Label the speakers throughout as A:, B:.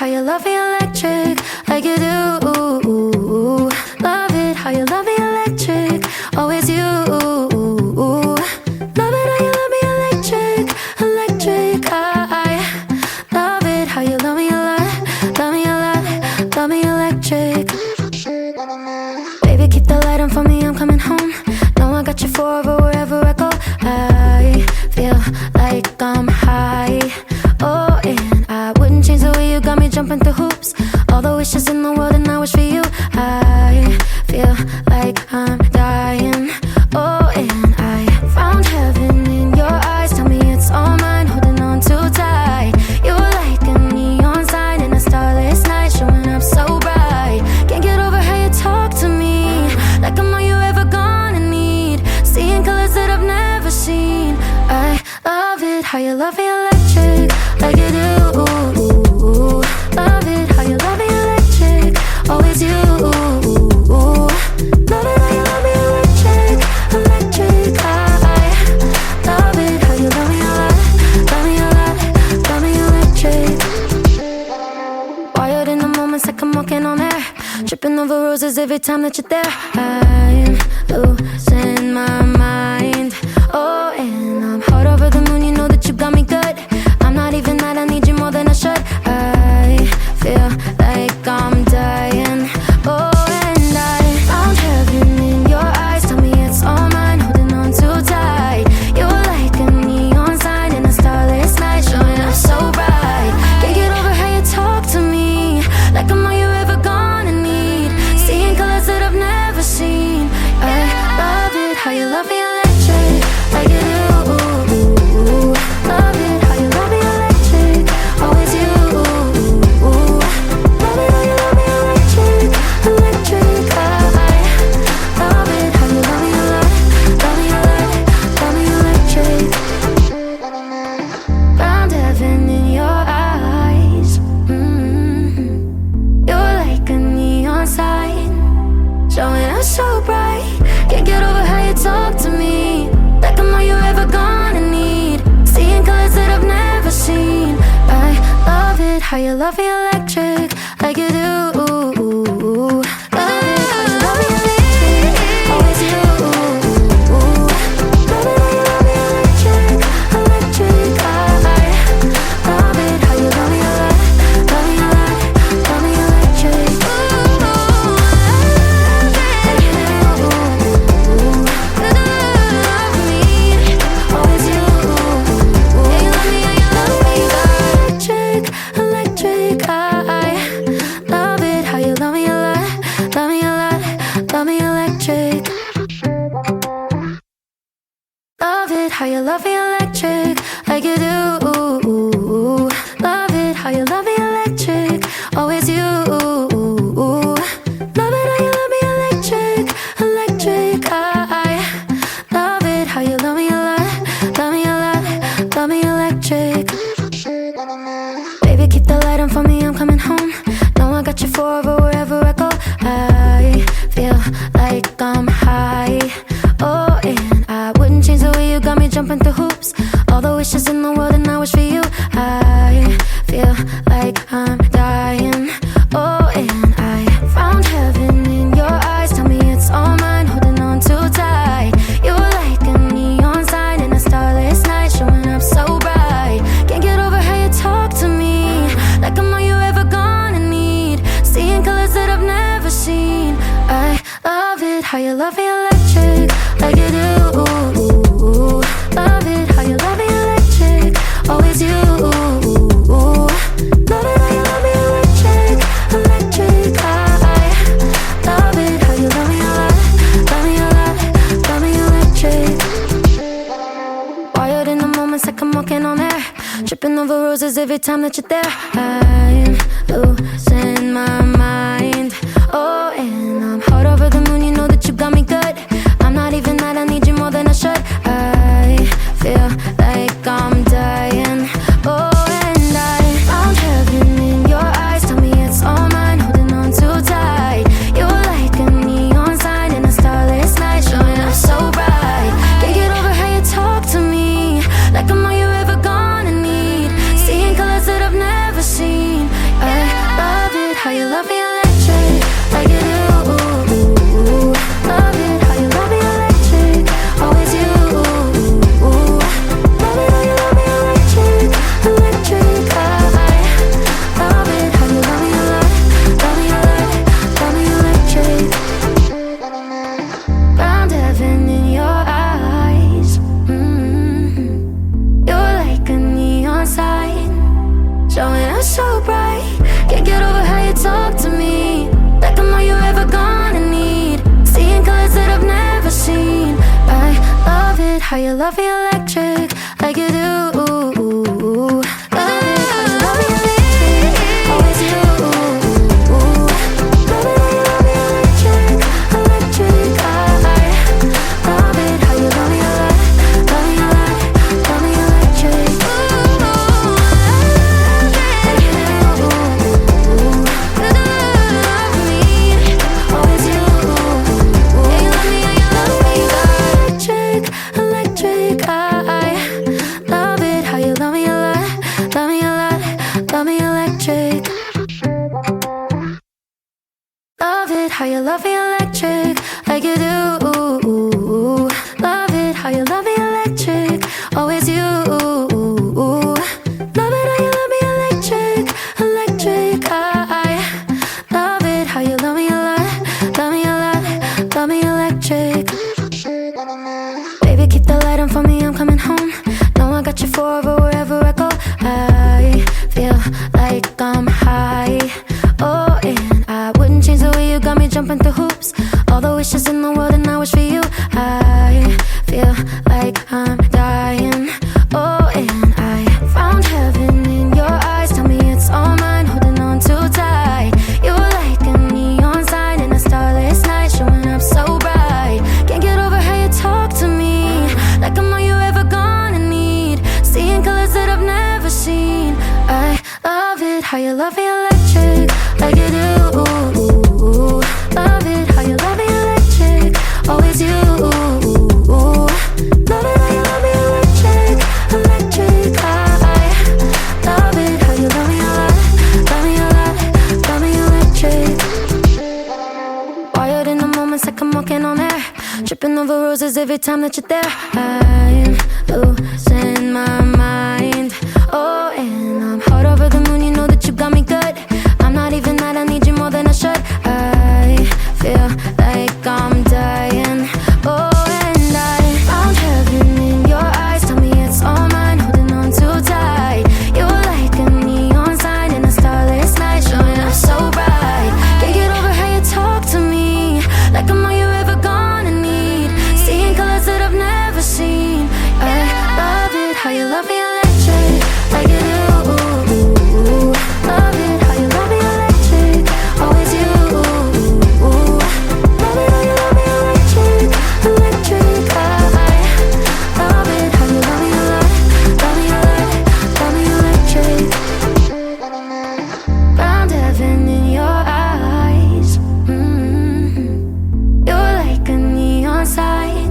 A: how you love me electric, like you do. Love it how you love me electric, always you. Love it how you love me electric, electric. I love it how you love me a lot, love me a lot, love me electric. Baby, keep the light on for me, I'm coming home. Know I got you forever wherever I go. I feel like I'm high. Oh, and I wouldn't change the way you got me jumping through hoops. All the wishes in the world and I wish for you. I feel like I'm dying. Oh, and I found heaven in your eyes. Tell me it's all mine, holding on too tight. You're like a neon sign in a starless night, showing up so bright. Can't get over how you talk to me, like I'm all you ever gonna need. Seeing colors that I've never seen. I love it how you love me electric, like you do. Love it how you love me electric, always you. Love it how you love me electric, electric. I love it how you love me a lot, love me a lot, love me electric. Wired in the moments like I'm walking on air, tripping over roses every time that you're there. I'm losing my mind. Oh, and I'm hot over the moon, you know that you got me good. I'm not even that, I need you more than I should. I feel like I'm dying. Oh, and I found heaven in your eyes. Tell me it's all mine, holding on too tight. You're like a neon sign in a starless night, showing up so bright. Can't get over how you talk to me, like I'm all you ever gonna need. Seeing colors that I've never seen. I love it how you love me electric, like you do. Love it how you love me electric, always you. Love it how you love me electric, electric. I love it how you love me a lot, love me a lot, love me electric. Found heaven in your eyes. You're like a neon sign, showing up so bright. Can't get over how you talk to me, like I'm all you ever gonna need. Seeing colors that I've never seen. I love it how you love me electric, like you do. Love it how you love me electric, always you. Love it how you love me electric, electric. I love it how you love me a lot, love me a lot, love me electric. How you love me electric, like you do. Love it how you love me electric, always you. Love it how you love me electric, electric. I love it how you love me a lot, love me a lot, love me electric. Baby, keep the light on for me, I'm coming home. Know I got you forever wherever I go. I feel like I'm high. Oh, and I wouldn't change the way you got me jumping through hoops. All the wishes in the world and I wish for you. I feel like I'm dying. Oh, and I found heaven in your eyes. Tell me it's all mine, holding on too tight. You're like a neon sign in a starless night, showing up so bright. Can't get over how you talk to me, like I'm all you ever gonna need. Seeing colors that I've never seen. I love it how you love me electric, like you do. Love it how you love me electric, always you. Love it how you love me electric, electric. I love it how you love me a lot, love me a lot, love me electric. Wired in the moments like I'm walking on air, tripping over roses every time that you're there. I'm losing my mind. Oh, and I'm hot over the moon, you know that you got me good. I'm not even that, I need you more than I should. I feel like I'm dying. Oh, and I found heaven in your eyes. Tell me it's all mine, holding on too tight. You're like a neon sign in a starless night, showing up so bright. Can't get over how you talk to me, like I'm all you ever gonna need. Seeing colors that I've never seen. so bright. Can't get over how you talk to me, like I'm all you're ever gonna need. Seeing colors that I've never seen. I love it how you love me electric, like you do. Love it how you love me electric, always you. Love it how you love me electric, electric. I love it how you love me electric, love me electric, love me electric. How you love me electric, like you do. Love it how you love me electric, always you. Love it how you love me electric, electric. I love it how you love me electric, love me electric, love me electric. Baby, keep the light on for me, I'm coming home. Know I got you forever wherever I go. I feel like I'm high. Oh, and I wouldn't change the way you got me jumping through hoops. All the wishes in the world and I wish for you. I feel like I'm dying. Oh, and I found heaven in your eyes. Tell me it's all mine, holding on too tight. You were like a neon sign in a starless night, showing up so bright. Can't get over how you talk to me, like I'm all you ever gonna need. Seeing colors that I've never seen. I love it how you love me electric, like you do. Love it how you love me electric, always you. Love it how you love me electric, electric. I love it how you love me electric, love me electric, love me electric. Wired in the moments like I'm walking on air, tripping over roses every time that you're there. I'm losing my mind. Oh, and I'm hot over the moon, you know that you got me good. I'm not even mad, I need you more than I should. I feel like I'm dying. Oh, and I found heaven in your eyes. Tell me it's all mine, holding on too tight. You were like a neon sign in a starless night, showing up so bright. Can't get over how you talk to me, like I'm all you ever gonna need. Seeing colors that I've never seen. I love it how you love me electric, like you do. Love it how you love me electric, always you. Love it how you love me electric, electric. I love it how you love me electric, love me electric, love me electric. Found heaven in your eyes. You're like a neon sign,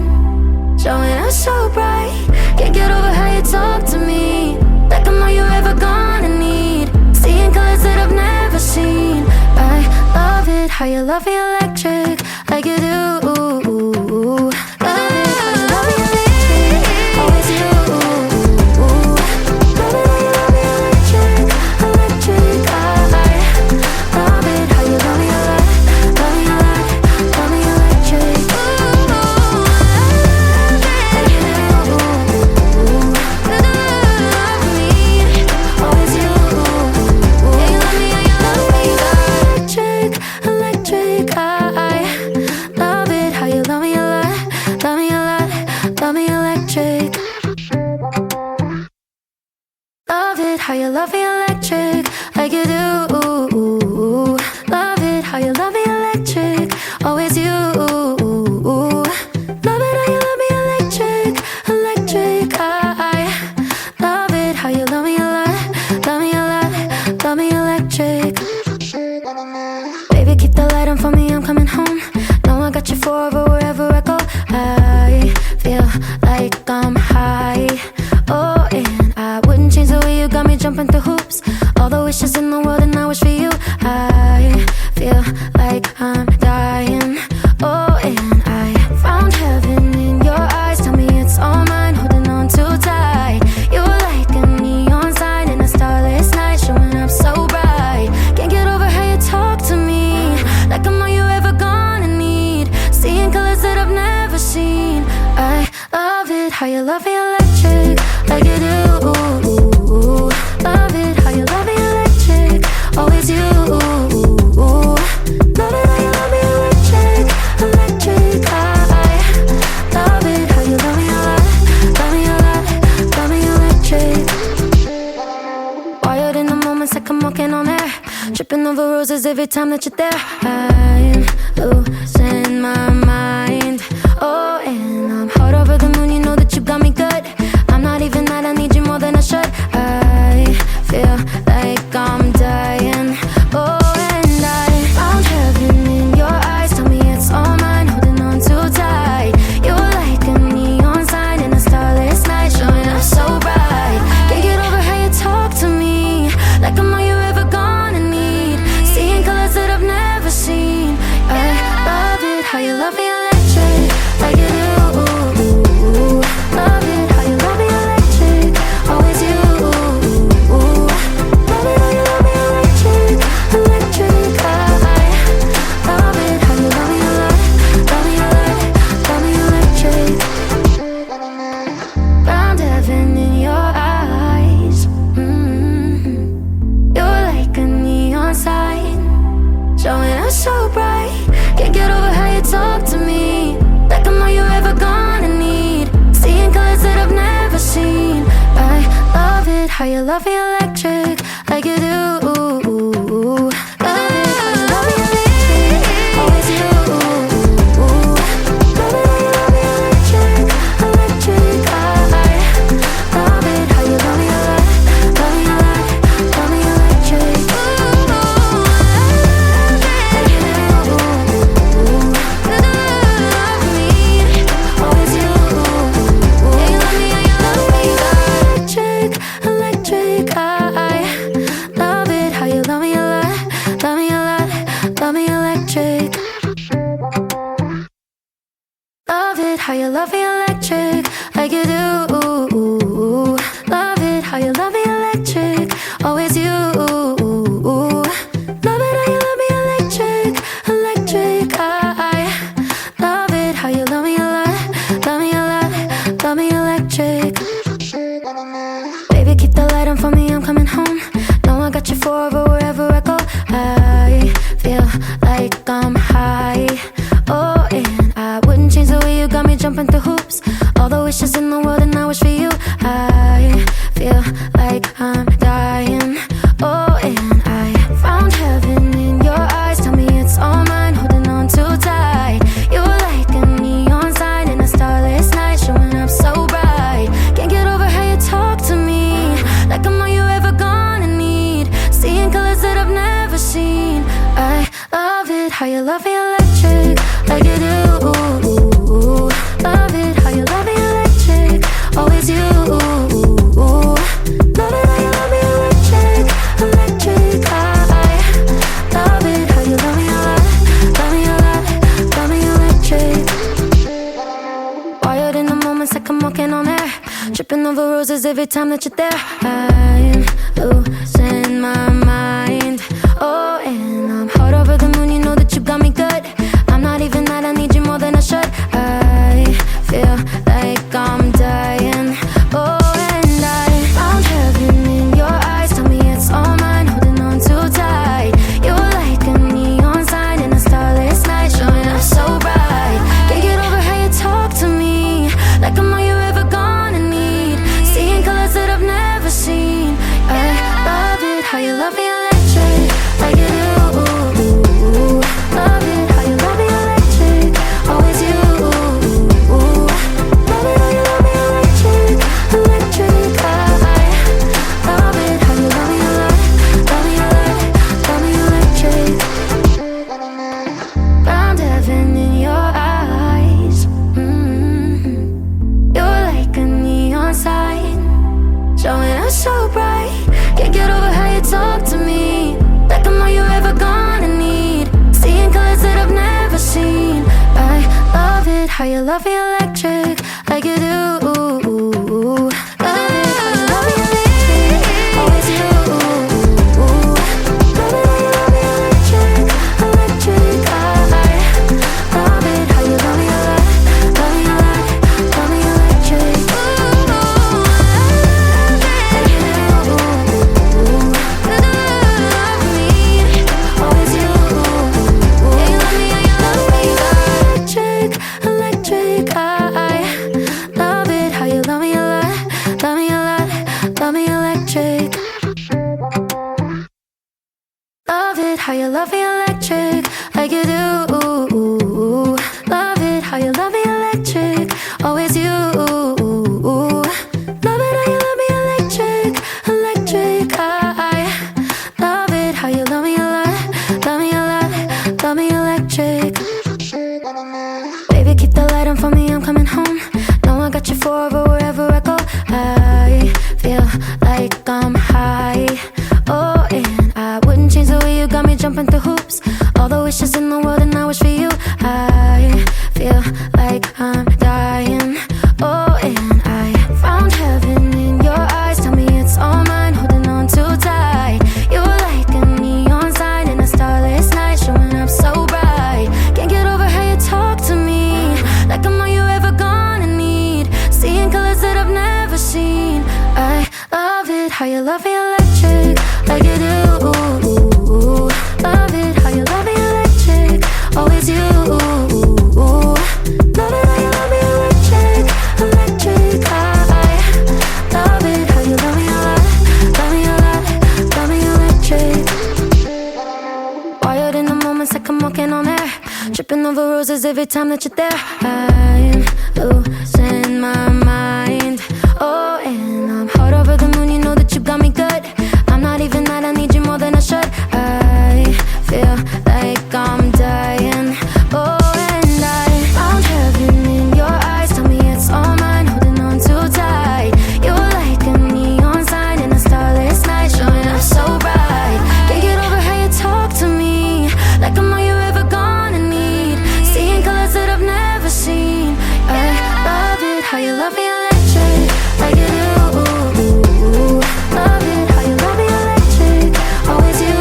A: showing up so bright. Can't get over how you talk to me, like I'm all you ever gonna need. Seeing colors that I've never seen. I love it how you love me electric, like you do. Love it how you love me electric, always you. Love it how you love me electric, electric. I love it how you love me electric, love me electric, love me electric. How you love me electric, like you do. Love it how you love me electric, always you. Love it how you love me electric, electric. I love it how you love me electric, love me electric, love me electric. Baby, keep the light on for me, I'm coming home. Know I got you forever wherever I go. I feel like I'm high. Oh, and I wouldn't change the way you got me jumping through hoops. All the wishes in the world and I wish for you. I feel like I'm dying. Oh, and I found heaven in your eyes. Tell me it's all mine, holding on too tight. You were like a neon sign in a starless night, showing up so bright. Can't get over how you talk to me, like I'm all you ever gonna need. Seeing colors that I've never seen. I love it how you love me electric, like you do. Love it how you love me electric, air, tripping over roses every time that you're there. I'm losing my mind. Oh, and I'm hot over the moon, you know that you got me good. I'm not even mad, I need you more than I should. I feel like I'm dying. Oh, and I found heaven in your eyes. Tell me it's all mine, holding on too tight. You're like a neon sign in a starless night, showing up so bright. Can't get over how you talk to me, like I'm all you're ever gonna need. Seeing colors that I've never seen. I love it how you love me electric, like you do. Love it how you love me electric, always you. Love it how you love me electric, electric. I love it how you love me love me electric. Found heaven in your eyes. You're like a neon sign, showing up so bright. Can't get over how you talk to me, like I'm all you're ever gonna need. Seeing colors that I've never seen. I love it how you love me electric, like you do. Love it how you love me electric, always you. Love it how you love me electric, electric. I love it how you love me love me electric. Love it how you love me electric, like you do. Love it how you love me electric, always you. Love it how you love me electric, electric. I love it how you love me love me electric. Baby, keep the light on for me, I'm coming home. Know I got you forever wherever I go. I feel like I'm high. Oh, and I wouldn't change the way you got me jumping through hoops. All the wishes in the world and I wish for you. I feel like I'm dying. Oh, and I found heaven in your eyes. Tell me it's all mine, holding on too tight. You're like a neon sign in a starless night, showing up so bright. Can't get over how you talk to me, like I'm all you're ever gonna need. Seeing colors that I've never seen. I love it how you love me electric, like you do. Love it how you love me electric, always you. Love it how you love me electric, electric. I love it how you love me love me electric. Wired in the moments like I'm walking on air, tripping over roses every time that you're there. I'm losing my mind. Oh, and I'm hot over the moon, you know that you got me good. I'm not even mad, I need you more than I should. I feel like I'm dying. Oh, and I found heaven in your eyes. Tell me it's all mine, holding on too tight. You're like a neon sign in a starless night, showing up so bright. Can't get over how you talk to me, like I'm all you're ever gonna need. Seeing colors that I've never seen. I love it how you love me electric, like you do. Love it how you love me electric, always you. Love it how you love me electric, electric. I love it how you love me love me electric. Found heaven in your eyes. You're like a neon sign, showing up so bright. Can't get over how you talk to me, like I'm all you're ever gonna need. Seeing colors that I've never seen. I love it how you love me electric, like you do. Love it how you love me electric, always you. Love it how you love me electric, electric. I love it how you love me love me electric. Electric, I love it how you love me electric, like you do. Love it how you love me electric, always you. Love it how you love me electric, electric. I love it how you love me a lot, love me a lot, love me electric. Baby, keep the light on for me, I'm coming home. Know I got you forever wherever I go. I feel like I'm high. Oh, and I wouldn't change the way you got me jumping through hoops. All the wishes in the world and I wish for you. I feel like I'm dying. Oh, and I found heaven in your eyes. Tell me it's all mine, holding on too tight. You were like a neon sign in a starless night, showing up so bright. Can't get over how you talk to me, like I'm all you ever gonna need. Seeing colors that I've never seen. I love it how you love me electric, like you do. Love it how you love me electric, always you. Love it how you love me electric, electric. I love it how you love me a lot, love me a lot, love me electric. Wired in the moments like I'm walking on air, tripping over roses every time that you're there. I'm losing my mind. Oh, and I'm hot over the moon, you know that you got me good. I'm not even mad, I need you more than I should. I feel like I'm dying. Oh, and I found heaven in your eyes. Tell me it's all mine, holding on too tight. You were like a neon sign in a starless night, showing up so bright. Can't get over how you talk to me, like I'm all you ever gonna need. Seeing colors that I've never seen. I love it how you love me electric, like you do. Love it how you love me electric, always you.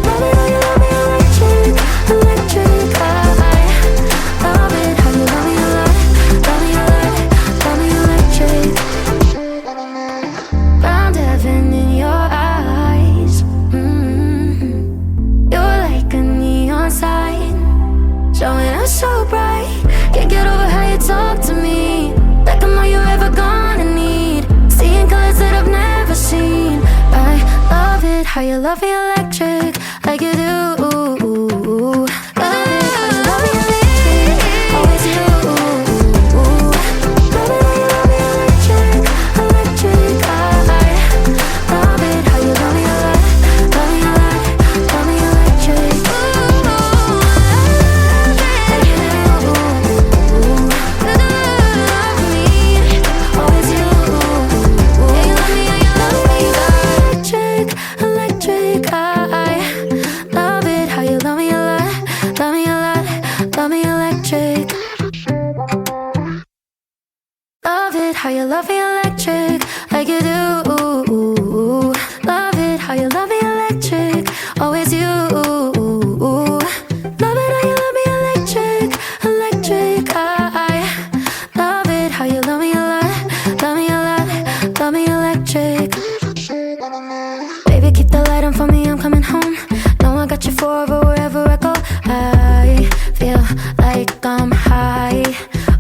A: Love it how you love me electric, electric. I love it how you love me a lot, love me a lot, love me electric. Found heaven in your eyes. You're like a neon sign, showing up so bright. Can't get over how you talk to me, like I'm all you ever gonna need. Seeing colors that I've never seen. I love it how you love me electric, like you do. Love it how you love me electric, always you. Love it how you love me electric, electric. I love it how you love me a lot, love me a lot, love me electric. Like you do. Love me, always you. Yeah, you love me, yeah, you love me. Electric, electric. I love it how you love me a lot, love me a lot, love me electric. Love it how you love me electric, like you do. Love it how you love me electric, always you. Love it how you love me electric, electric. I love it how you love me a lot, love me a lot, love me electric. Baby, keep the light on for me, I'm coming home. Know I got you forever wherever I go. I feel like I'm high.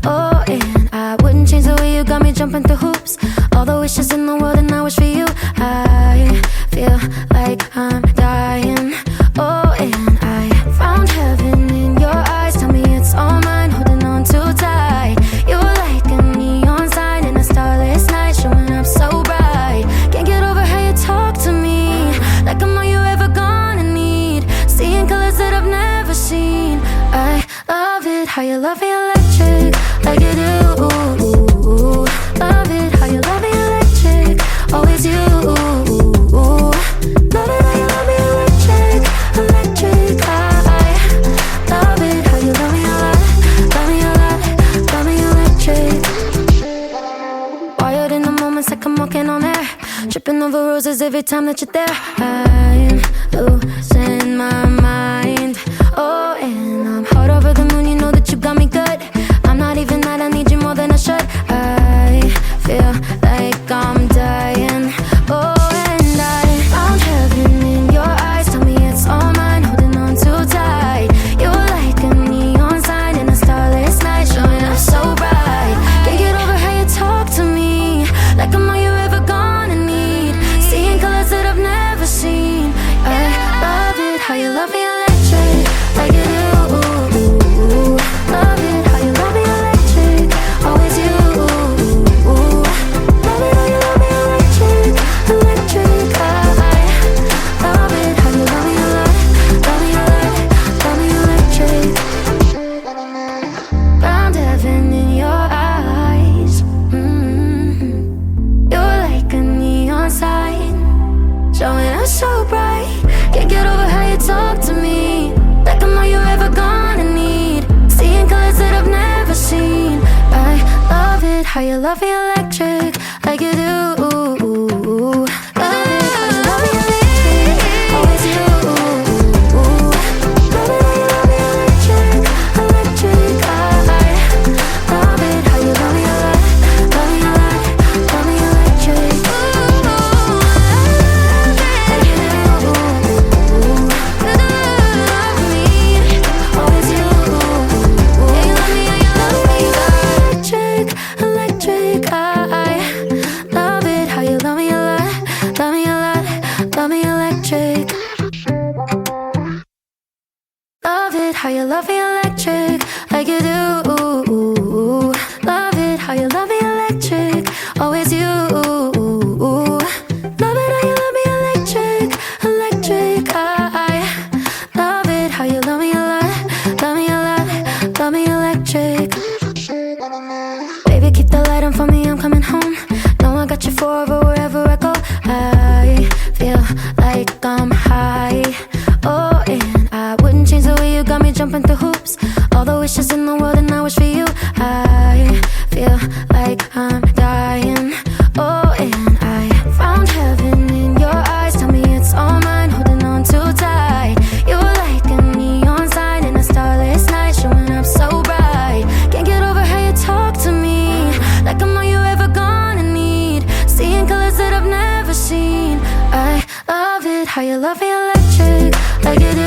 A: Oh, and I wouldn't change the way you got me jumping through hoops. All the wishes in the world and I wish for you. I feel like I'm dying. Oh, and I found heaven in your eyes. Tell me it's all mine, holding on too tight. You were like a neon sign in a starless night, showing up so bright. Can't get over how you talk to me, like I'm all you ever gonna need. Seeing colors that I've never seen. I love it how you love me electric, like you do. Love it how you love me electric, always you. Love it how you love me electric, electric. I love it how you love me a lot, love me a lot, love me electric. Wired in the moments like I'm walking on air, tripping over roses every time that you're there. I'm losing my mind. Oh, and I'm hot over the moon, you know that you got me good. I'm not even mad, I need you more than I should. I feel like I'm dying. Oh, and I found heaven in your eyes. Tell me it's all mine, holding on too tight. You were like a neon sign in a starless night, showing up so bright. Can't get over how you talk to me, like I'm all you ever gonna need. Seeing colors that I've never seen. I so bright. Can't get over how you talk to me, like I'm all you're ever gonna need. Seeing colors that I've never seen. I love it how you love me electric, like you do. Love it how you love me electric, always you. Love it how you love me electric, electric. I love it how you love me electric, love me electric, love me electric. How you love me electric, like you do. Love it how you love me electric, always you. Love it how you love me electric, electric. I love it how you love me electric, love me electric, love me electric. Baby, keep the light on for me, I'm coming home. Know I got you forever wherever I go. I feel like I'm high. Oh, and I wouldn't change the way you got me jumping through hoops. All the wishes in the world and I wish for you. I feel like I'm dying. Oh, and I found heaven in your eyes. Tell me it's all mine, holding on too tight. You were like a neon sign in a starless night, showing up so bright. Can't get over how you talk to me, like I'm all you ever gonna need. Seeing colors that I've never seen. I love it how you love me electric, like you do.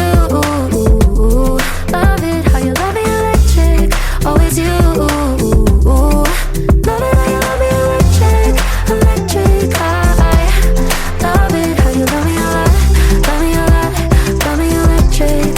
A: Love it how you love me electric, always you. Love it how you love me electric, electric. I love it how you love me electric, love me electric, love me electric.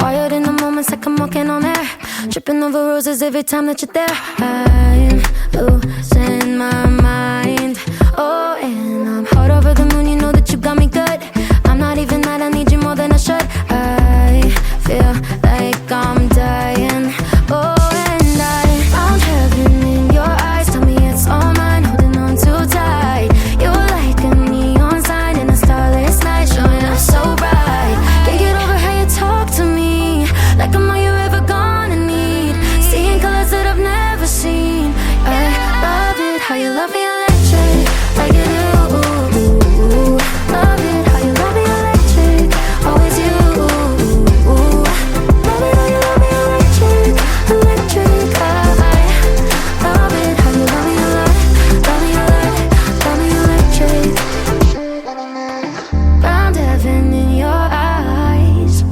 A: Wired in the moments like I'm walking on air, tripping over roses every time that you're there. I'm losing my mind. Oh, and I'm hot over the moon, you know that you got me good. I'm not even mad, I need you more than I should. I feel like I'm dying. Oh, and I found heaven in your eyes. Tell me it's all mine, holding on too tight. You were like a neon sign in a starless night, showing up so bright. Can't get over how you talk to me, like I'm all you ever gonna need. Seeing colors that I've never seen. I love it how you love me electric, like you do. Love it how you love me electric, always you. Love it how you love me electric, electric. I love it how you love me electric, love me electric, love me electric. Found heaven in your eyes.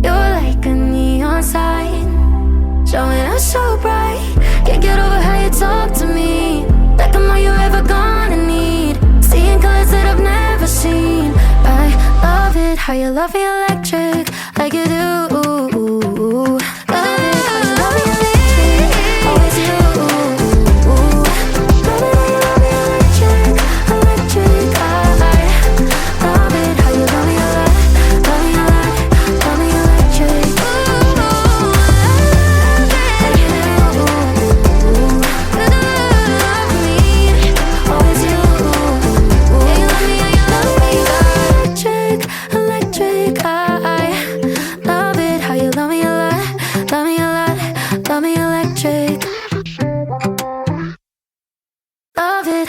A: You're like a neon sign, showing up so bright. Can't get over how you talk to me, like I'm all you ever gonna need. Seeing colors that I've never seen. I love it how you love me electric, like you do. Love it how you love me electric, always you. Love it how you love me electric, electric. I love it how you love me electric, love me electric, love me electric.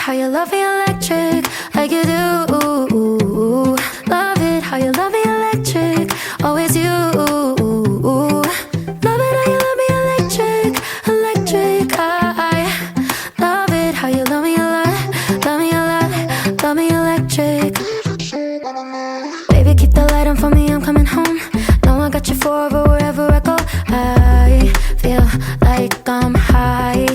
A: How you love me electric, like you do. Love it how you love me electric, always you. Love it how you love me electric, electric. I love it how you love me electric, love me electric, love me electric. Baby, keep the light on for me, I'm coming home. Know I got you forever wherever I go. I feel like I'm high.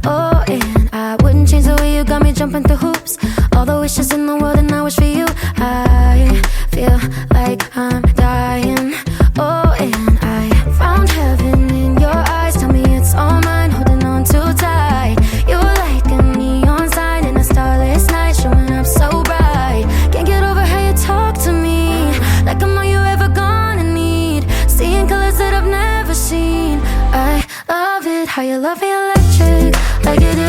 A: Oh, and I wouldn't change the way you got me jumping through hoops. All the wishes in the world and I wish for you. I feel like I'm dying. Oh, and I found heaven in your eyes. Tell me it's all mine, holding on too tight. You were like a neon sign in a starless night, showing up so bright. Can't get over how you talk to me, like I'm all you ever gonna need. Seeing colors that I've never seen. I love it how you love me electric, like you do.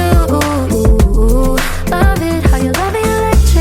A: Love it how you love me electric.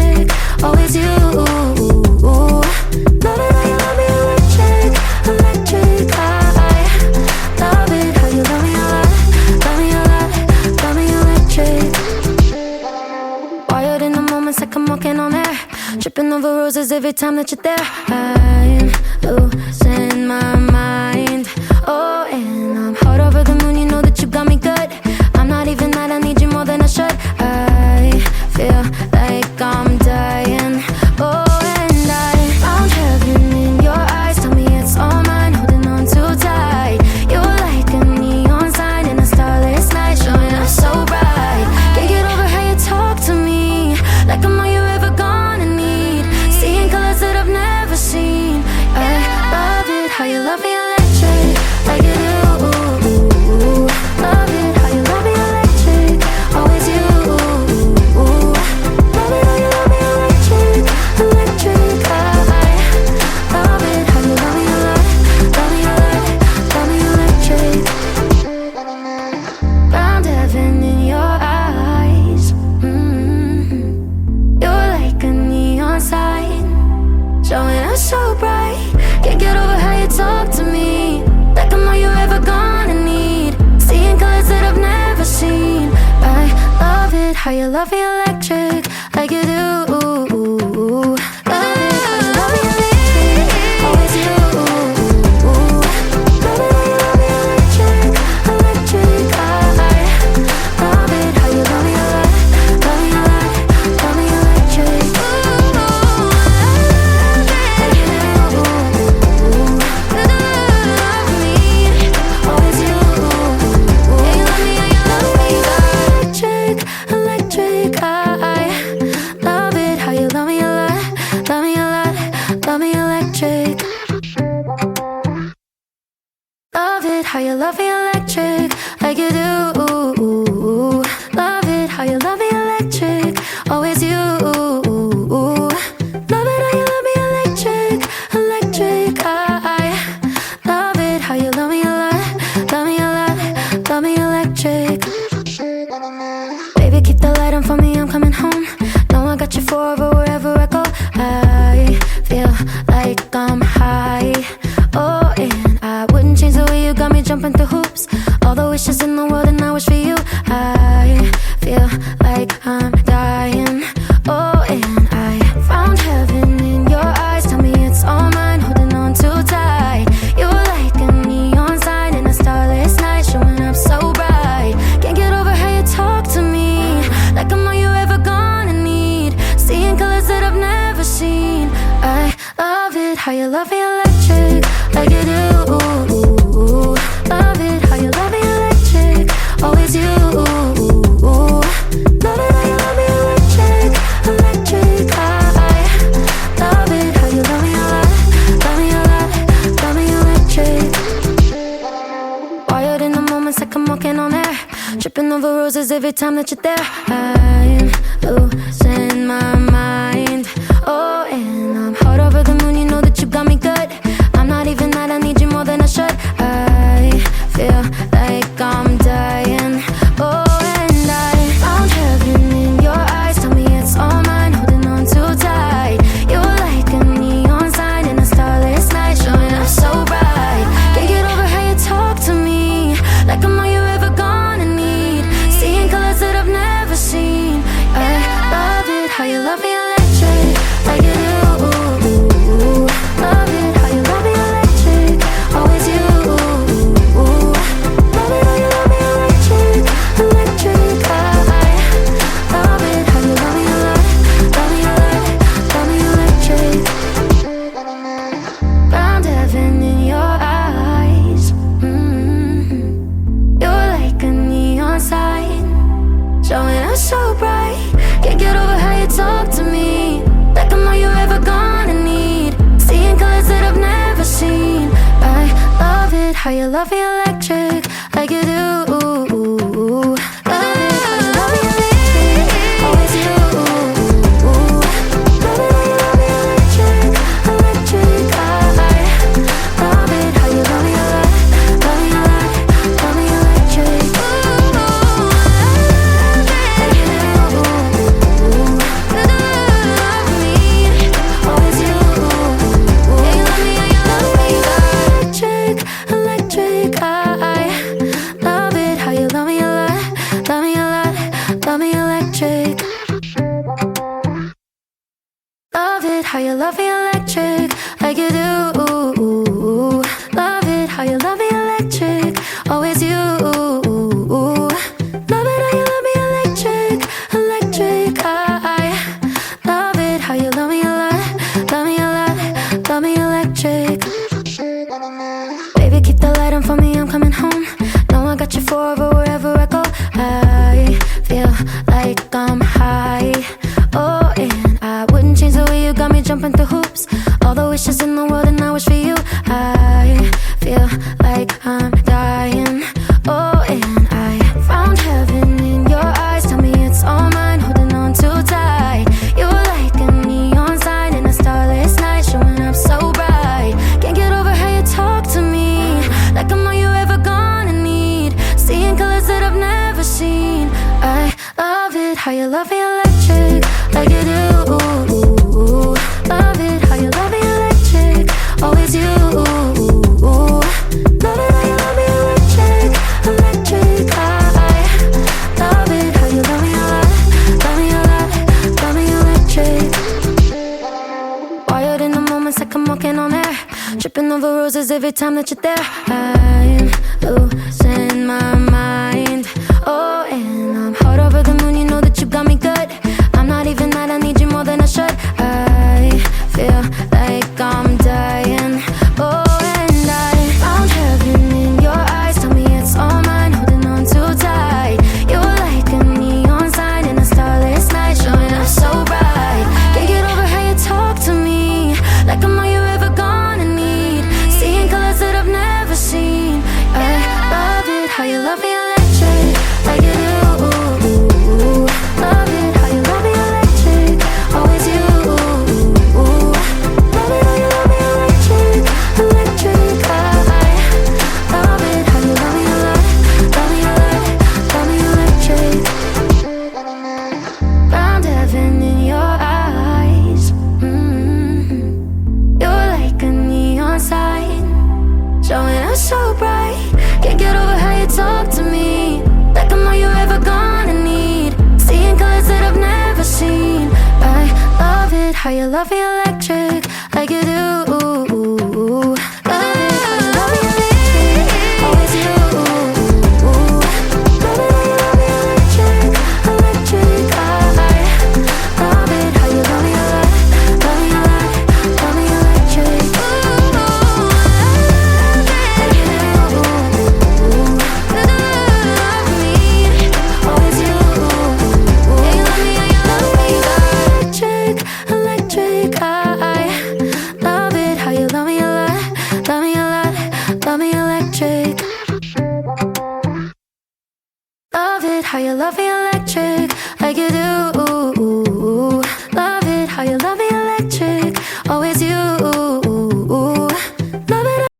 A: Tripping over roses every time that you're there. I'm losing my mind. Oh, and I'm hot over the moon, you know that you got me good. I'm not even mad, I need you more than I should. I feel like I'm dying. Oh, and I found heaven in your eyes. Tell me it's all mine, holding on too tight. You're like a neon sign in a starless night, showing up so bright. Can't get over how you talk to me, like I'm all you're ever gonna need. Seeing colors that I've never seen. I love it, how you love me electric, like you do. Love it, how you love me electric, always you. Love it, how you love me electric, electric. I love it, how you love me electric. Found heaven in your eyes. You're like a neon sign, showing up so bright. Can't get over how you talk to me, like I'm all you're ever gonna need. Seeing colors that I've never seen. I love it, how you love me electric, like you do. Love it, how you love me electric, always you. Love it, how you love me electric, electric. I love it, how you love me electric. Love me electric. Like you do. Love me, always you. Yeah, you love me, electric, electric. I love it, how you love me a lot, love me a lot, love me electric. Love it, how you love me electric, like you do. Love it, how you love me electric, always you. Love it, how you love me electric, electric. I love it, how you love me a lot, love me a lot, love me electric. Baby, keep the light on for me, I'm coming home. Know I got you forever wherever I go. I feel like I'm high. Oh, and I wouldn't change the way you got me jumping through hoops. All the wishes in the world and I wish for you. I feel like I'm dying. Oh, and I found heaven in your eyes. Tell me it's all mine, holding on too tight. You're like a neon sign in a starless night, showing up so bright. Can't get over how you talk to me, like I'm all you ever gonna need. Seeing colors that I've never seen. I love it, how you love me electric, like you do. Love it, how you love me electric, always you. Love it, how you love me electric, electric. I love it, how you love me a lot, love me a lot, love me electric. Wired in the moments like I'm walking on air, tripping over roses every time that you're there. I'm losing my mind. Oh, and I'm hot over the moon, you know that you got me good. I'm not even mad, I need you more than I should. I feel like I'm dying. Oh, and I found heaven in your eyes. Tell me it's all mine, holding on too tight. You're like a neon sign in a starless night, showing up so bright. Can't get over how you talk to me, like I'm all you're ever gonna need. Seeing colors that I've never seen. I love it, how you love me electric, like you do. Love it, how you love me electric, always you. Love it, how you love me electric, electric. I love it, how you love me a lot, love me a lot, love me electric. Found heaven in your eyes. You're like a neon sign, showing up so bright. Can't get over how you talk to me, like I'm all you're ever gonna need. Seeing colors that I've never seen. I love it, how you love me electric, like you do. Love it, how you love me electric, always you. Love it, how you love me electric, electric. I love it, how you love me a lot, love me a lot, love me electric. Like you do. Love me, always you. Yeah, you love me, electric, electric. I love it, how you love how you love me electric, like you do. Love it how you love me electric, always you. Love it how you love me electric, electric. I love it how you love me a lot, love me a lot, love me electric. Baby, keep the light on for me, I'm coming home. Know I got you forever wherever I go. I feel like I'm high. Oh, and I wouldn't change the way you got me jumping through hoops. All the wishes in the world and I wish for you. I feel like I'm dying. Oh, and I found heaven in your eyes. Tell me it's all mine, holding on too tight. You're like a neon sign in a starless night, showing up so bright. Can't get over how you talk to me, like I'm all you ever gonna need. Seeing colors that I've never seen. I love it how you love me electric, like you do. Love it how you love me electric, always you. Love it how you love me electric, electric. I love it how you love me a lot, love me a lot, love me electric. Wired in the moments like I'm walking on air, tripping over roses every time that you're there. I'm losing my mind. Oh, and I'm hot over the moon, you know that you got me good. I'm not even mad, I need you more than I should. I feel like I'm dying. Oh, and I found heaven in your eyes. Tell me it's all mine, holding on too tight. You're like a neon sign in a starless night, showing up so bright. Can't get over how you talk to me, like I'm all you ever gonna need. Seeing colors that I've never seen. I love it how you love me electric, like you do. Love it how you love me electric, always you. Love it how you love me electric, electric. I love it how you love me a lot, love me a lot, love me electric. Found heaven in your eyes. You're like a neon sign, showing up so bright. Can't get over how you talk to me, like I'm all you ever gonna need. Seeing colors that I've never seen. I love it how you love me electric, like you do. Love it how you love me electric, always you. Love it how you love me electric, electric. I love it how you love me a lot, love me a lot, love me electric. Like you do. Love me, always you. Yeah, you love me, yeah, you love me. Electric, electric. I love it how you love me a lot, love me a lot, love me electric. Love it how you love me electric, like you do.